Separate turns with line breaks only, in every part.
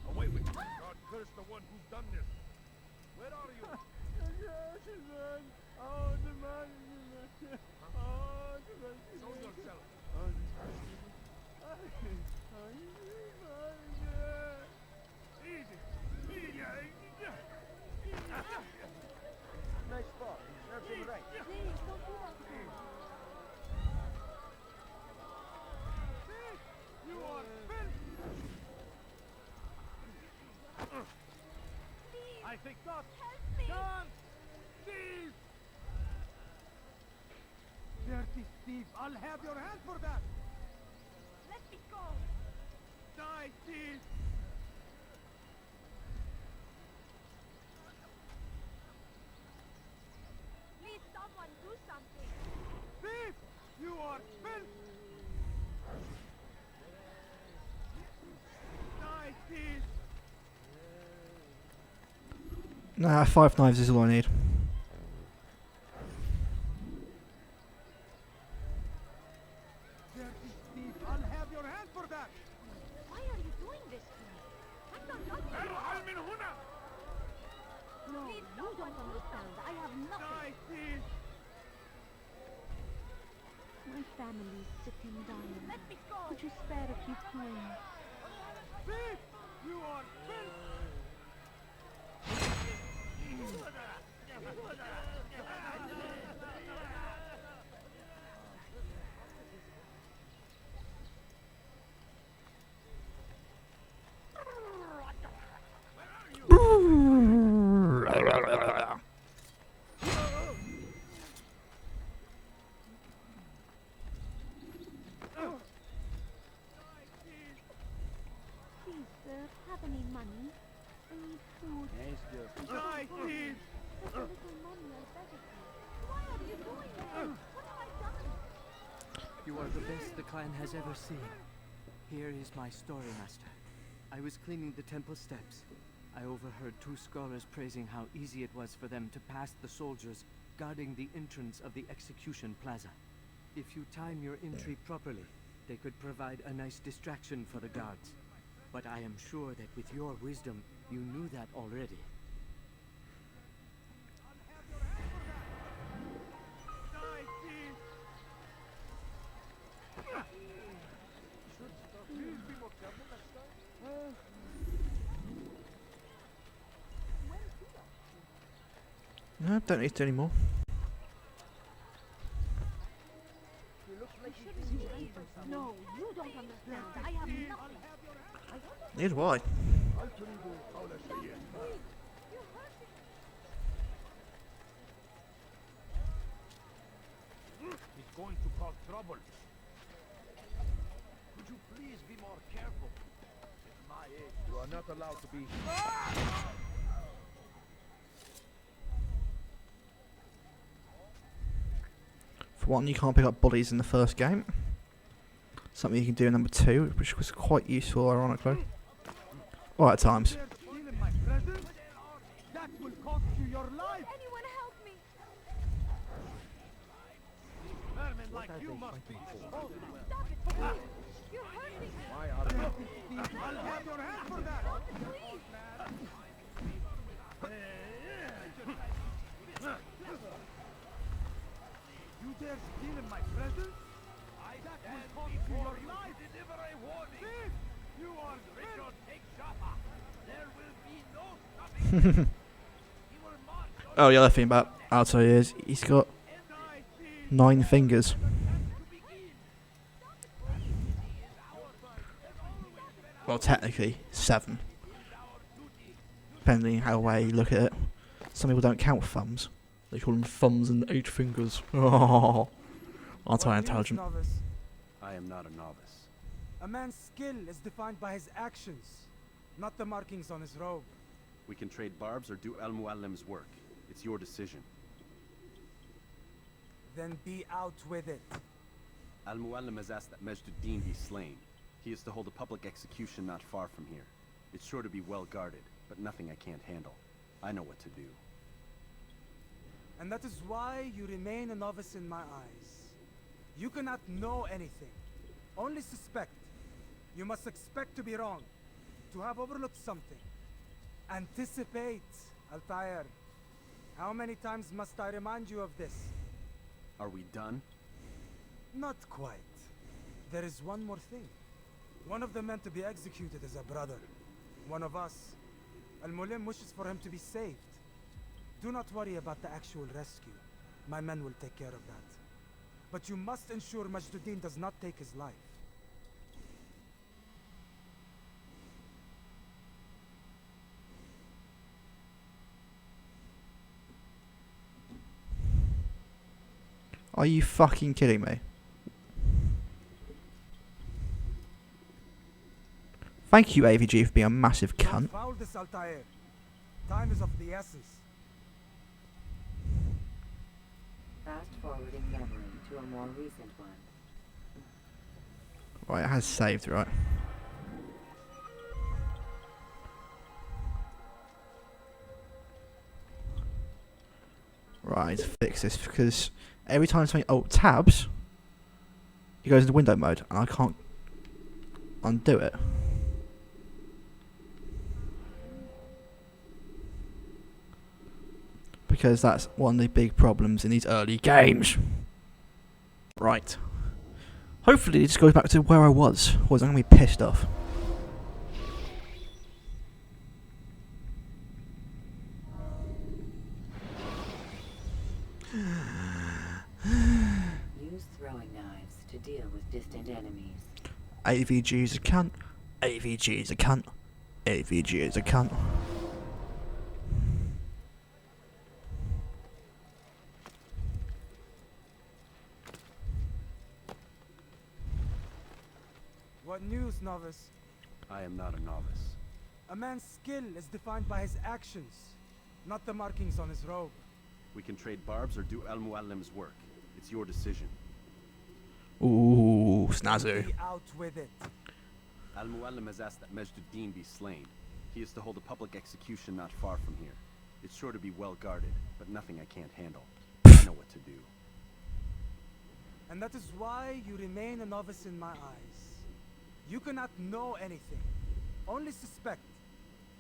Away with you. God curse the one who's done this. Where are you? Show yourself.
Nice spot. Serves him right.
Please, don't do that to me.
You are filth.
Please,
I think not.
help me.
John! Thief! Dirty thief! I'll have your hand for that!
Let me go.
Die, thief!
Please, someone do something.
Thief! You are filth! Die, thief!
Nah, 5 knives is all I need.
Dirty thief! I'll have your hand for that!
Why are you doing this to me? I'm not touching you.
ارحل من هنا!
No, you don't understand. I have nothing.
Die, thief!
My family's sick and dying. Let me go. Could you spare a few coins?
Thief! You are filth!
Please, sir, have any money? I need food.
Die, thief!
There's a little money, I beg of you. Why are you doing this? What have I done?
You are the best the clan has ever seen. Here is my story, Master. I was cleaning the temple steps. I overheard 2 scholars praising how easy it was for them to pass the soldiers guarding the entrance of the execution plaza. If you time your entry properly, they could provide a nice distraction for the guards. But I am sure that with your wisdom, you knew that already.
Die, thief! Please be more careful next time.
No, don't need to anymore.
No, you don't understand. I have nothing.
Neither do I.
He's going to cause trouble. Could you please be more careful? At my age, you are not allowed to be.
For one, you can't pick up bodies in the first game. Something you can do in number 2, which was quite useful, ironically. Or at times.
Stealing my presents? That will cost you your life!
Anyone help me?
Vermin like you must be.
Stop it, please. You're hurting me.
Why are you? I'll have your hand for that!
Stop it, please.
You dare steal in my presence? That will cost you your life! Deliver a warning! Thief! You are Richard, take Shapa! There will be no stopping! He will march on
Oh, the other thing about Alto is he's got 9 fingers. Well, technically 7. Depending how way you look at it. Some people don't count thumbs. They call them thumbs and 8 fingers. Oh, anti-intelligent.
I am not a novice.
A man's skill is defined by his actions, not the markings on his robe.
We can trade barbs or do Al Muallim's work. It's your decision.
Then be out with it.
Al Muallim has asked that Majd be slain. He is to hold a public execution not far from here. It's sure to be well guarded, but nothing I can't handle. I know what to do.
And that is why you remain a novice in my eyes. You cannot know anything, only suspect. You must expect to be wrong, to have overlooked something. Anticipate, Altair. How many times must I remind you of this?
Are we done?
Not quite. There is one more thing. One of the men to be executed is a brother. One of us. Al-Mulim wishes for him to be saved. Do not worry about the actual rescue. My men will take care of that. But you must ensure Majduddin does not take his life.
Are you fucking kidding me? Thank you, AVG, for being a massive
Don't
cunt.
foul this, Altair. Time is of the essence.
Fast forwarding memory to a more recent one.
Right, it has saved, right? Right, I need to fix this because every time something tabs, it goes into window mode and I can't undo it. Because that's one of the big problems in these early games. Right. Hopefully it just goes back to where I was, or I'm going to be pissed off.
Use throwing knives to deal with distant enemies.
AVG is a cunt. AVG is a cunt. AVG is a cunt.
What news, novice?
I am not a novice.
A man's skill is defined by his actions, not the markings on his robe.
We can trade barbs or do Al-Muallim's work. It's your decision.
Ooh, snazzy.
Be out with it.
Al-Muallim has asked that Majduddin be slain. He is to hold a public execution not far from here. It's sure to be well guarded, but nothing I can't handle. I know what to do.
And that is why you remain a novice in my eyes. You cannot know anything, only suspect.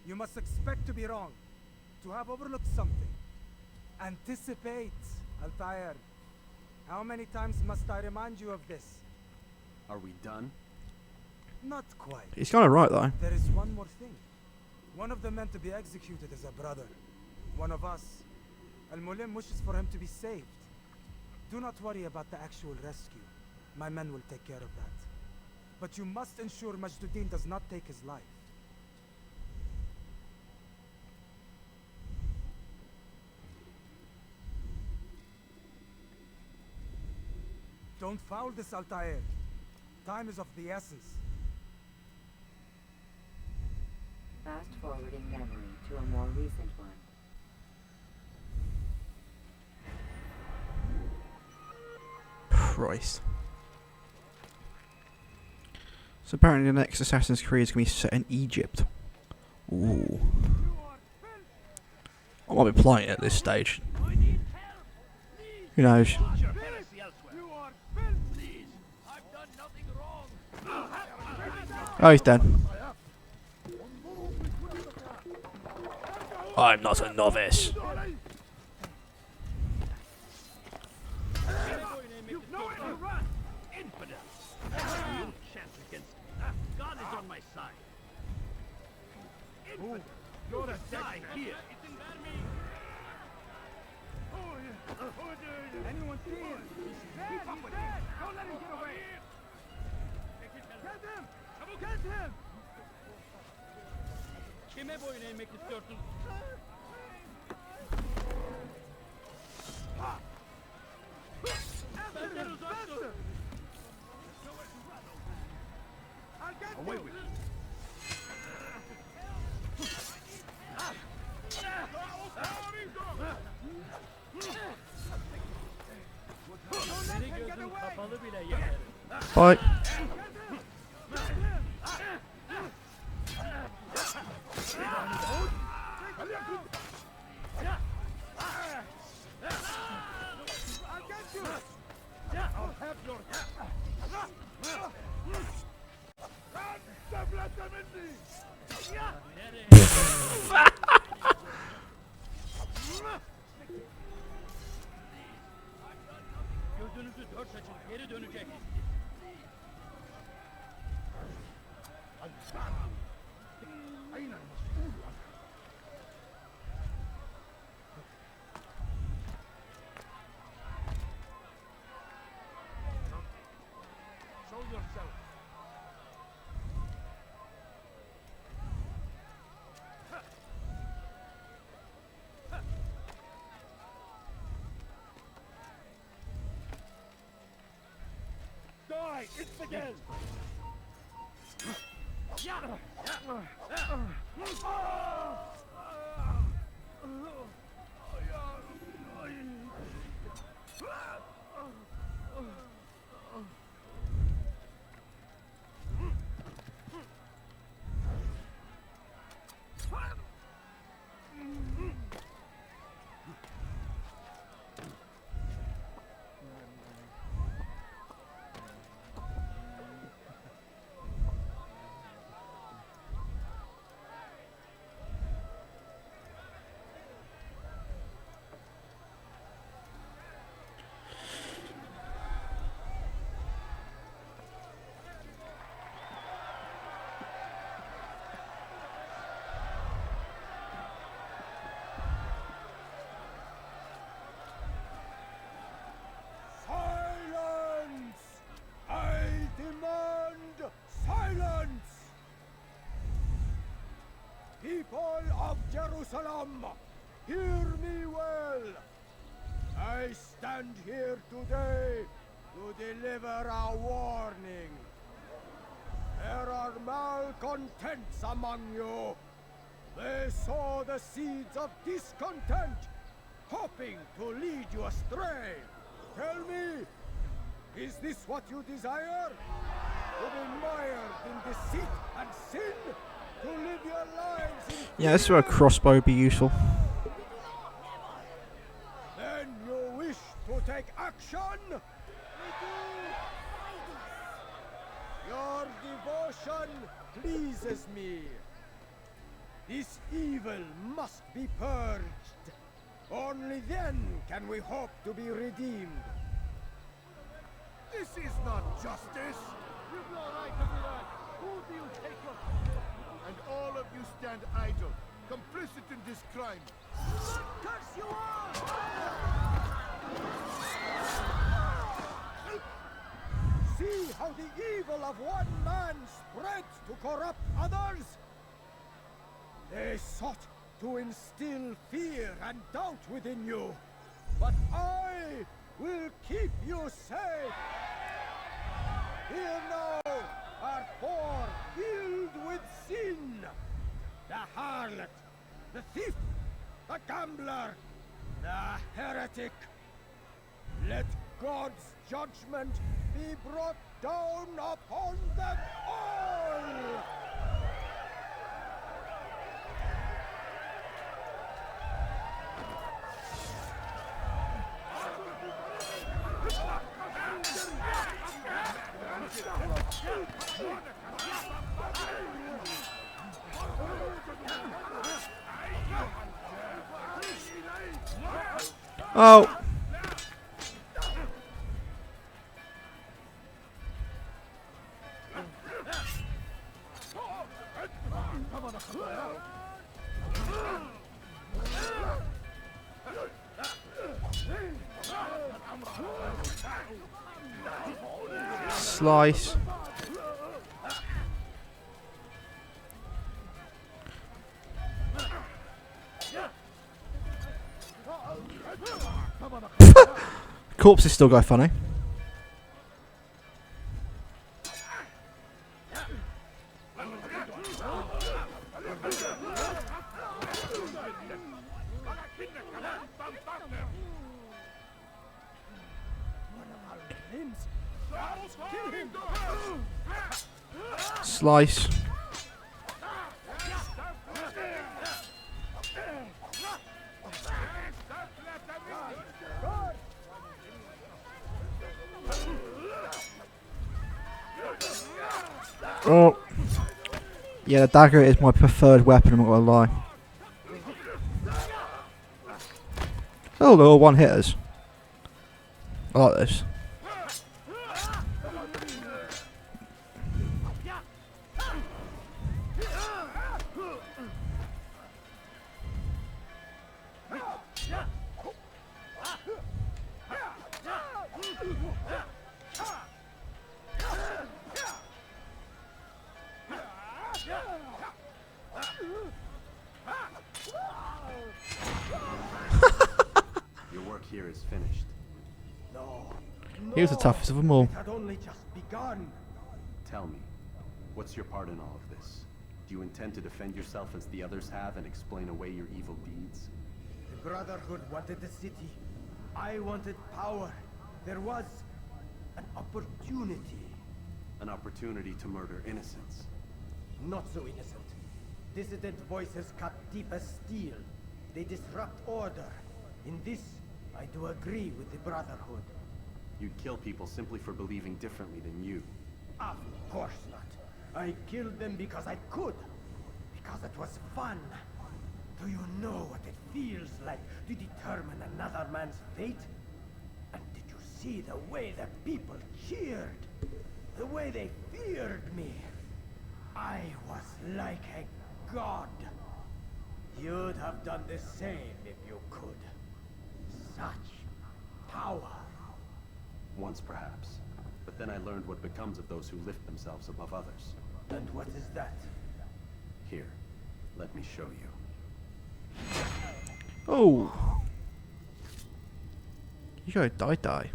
You must expect to be wrong, to have overlooked something. Anticipate, Altair. How many times must I remind you of this?
Are we done?
Not quite.
He's kind of right though.
There is one more thing. One of the men to be executed is a brother. One of us. Al-Mulim wishes for him to be saved. Do not worry about the actual rescue. My men will take care of that. But you must ensure Majduddin does not take his life. Don't foul this, Altair. Time is of the essence.
Fast forwarding memory to a more recent one.
Christ. So apparently the next Assassin's Creed is going to be set in Egypt. Ooh. I might be playing it at this stage. Who knows?
You are filthy. I've done nothing wrong.
Oh, he's dead. I'm not a novice.
You know it, you run. Infidel. No chance against me. God is on my side. Infidel. You're to die here.
Anyone see him? He's dead! He's dead! Don't let him get away! Get him! Get him!
Kime boyun eğmek istiyorsun? Benden uzak dur. Away with you.
Bye.
Get him!
Gözünüzü dört açın, geri dönecek. Show yourself. Die! It's again! Silence! I demand silence! People of Jerusalem, hear me well. I stand here today to deliver a warning. There are malcontents among you. They sow the seeds of discontent, hoping to lead you astray. Tell me, is this what you desire? To be mired in deceit and sin? To live your lives in
Yeah, this is where a crossbow would be useful.
Then you wish to take action? Your devotion pleases me. This evil must be purged. Only then can we hope to be redeemed. This is not justice. You blow right to me, lad. Who do you take your... And all of you stand idle, complicit in this crime. Curse you all! See how the evil of one man spreads to corrupt others? They sought to instill fear and doubt within you, but I will keep you safe. Here now are four filled with sin. The harlot, the thief, the gambler, the heretic. Let God's judgment be brought down upon them all!
Oh. Slice. Corpses still go funny. Slice. Oh. Yeah, the dagger is my preferred weapon, I'm not gonna lie. Oh, they're all one hitters. I like this.
Your work here is finished.
No.
He was the toughest of them all.
It had only just begun.
Tell me, what's your part in all of this? Do you intend to defend yourself as the others have and explain away your evil deeds?
The Brotherhood wanted the city. I wanted power. There was an opportunity.
An opportunity to murder innocents.
Not so innocent. Dissident voices cut deep as steel. They disrupt order. In this, I do agree with the Brotherhood.
You'd kill people simply for believing differently than you.
Of course not. I killed them because I could. Because it was fun. Do you know what it feels like to determine another man's fate? And did you see the way the people cheered? The way they feared me? I was like a god. You'd have done the same if you could. Such power.
Once perhaps. But then I learned what becomes of those who lift themselves above others.
And what is that?
Here, let me show you.
Oh. You gotta die.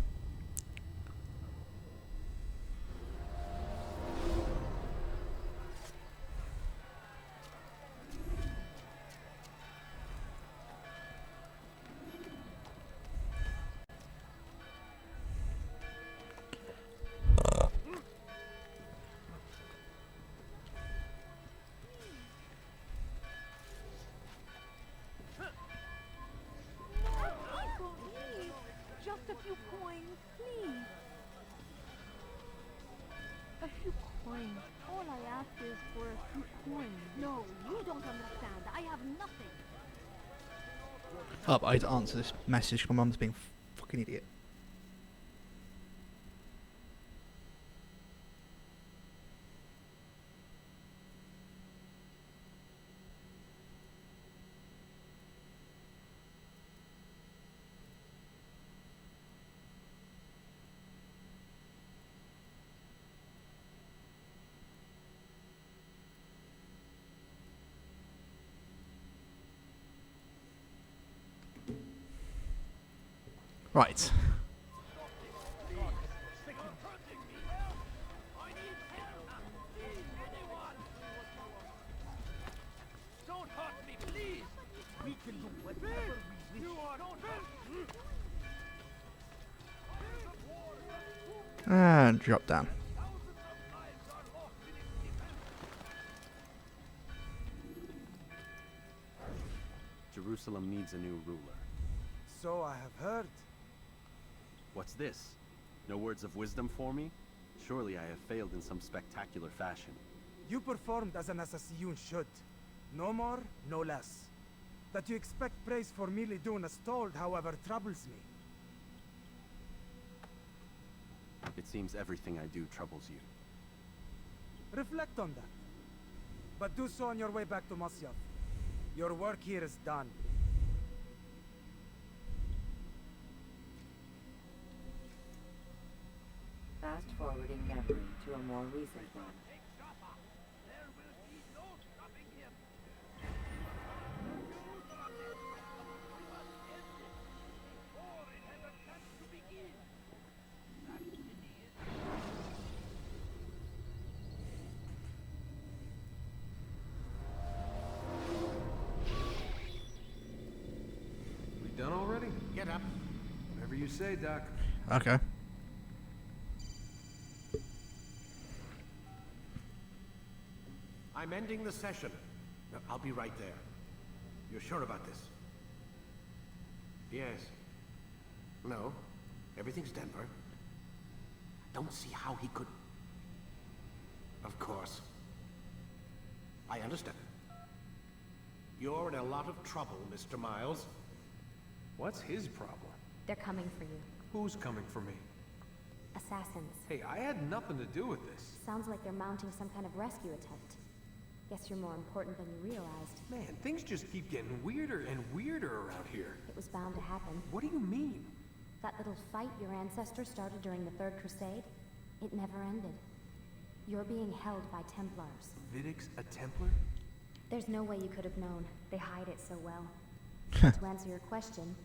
Just a few coins, please. A few coins. All I ask is for a few coins. No, you don't understand. I have nothing.
Oh, but I had to answer this message. My mum's being a fucking idiot. Right.
Don't hurt me, please! We can do whatever we wish.
And drop down.
Jerusalem needs a new ruler.
So I have heard.
What's this? No words of wisdom for me? Surely I have failed in some spectacular fashion.
You performed as an assassin should. No more, no less. That you expect praise for merely doing as told, however, troubles me.
It seems everything I do troubles you.
Reflect on that. But do so on your way back to Masyaf. Your work here is done.
Fast forwarding memory to a more recent one.
We done already?
Get up.
Whatever you say, Doc.
Okay.
I'm ending the session. No, I'll be right there. You're sure about this? Yes. No. Everything's Denver. Don't see how he could... Of course.
I understand. You're in a lot of trouble, Mr. Miles.
What's his problem?
They're coming for you.
Who's coming for me?
Assassins.
Hey, I had nothing to do with this.
Sounds like they're mounting some kind of rescue attempt. Guess you're more important than you realized.
Man, things just keep getting weirder and weirder around here.
It was bound to happen.
What do you mean?
That little fight your ancestors started during the Third Crusade, it never ended. You're being held by Templars.
Vidic's a Templar?
There's no way you could have known. They hide it so well. To answer your question,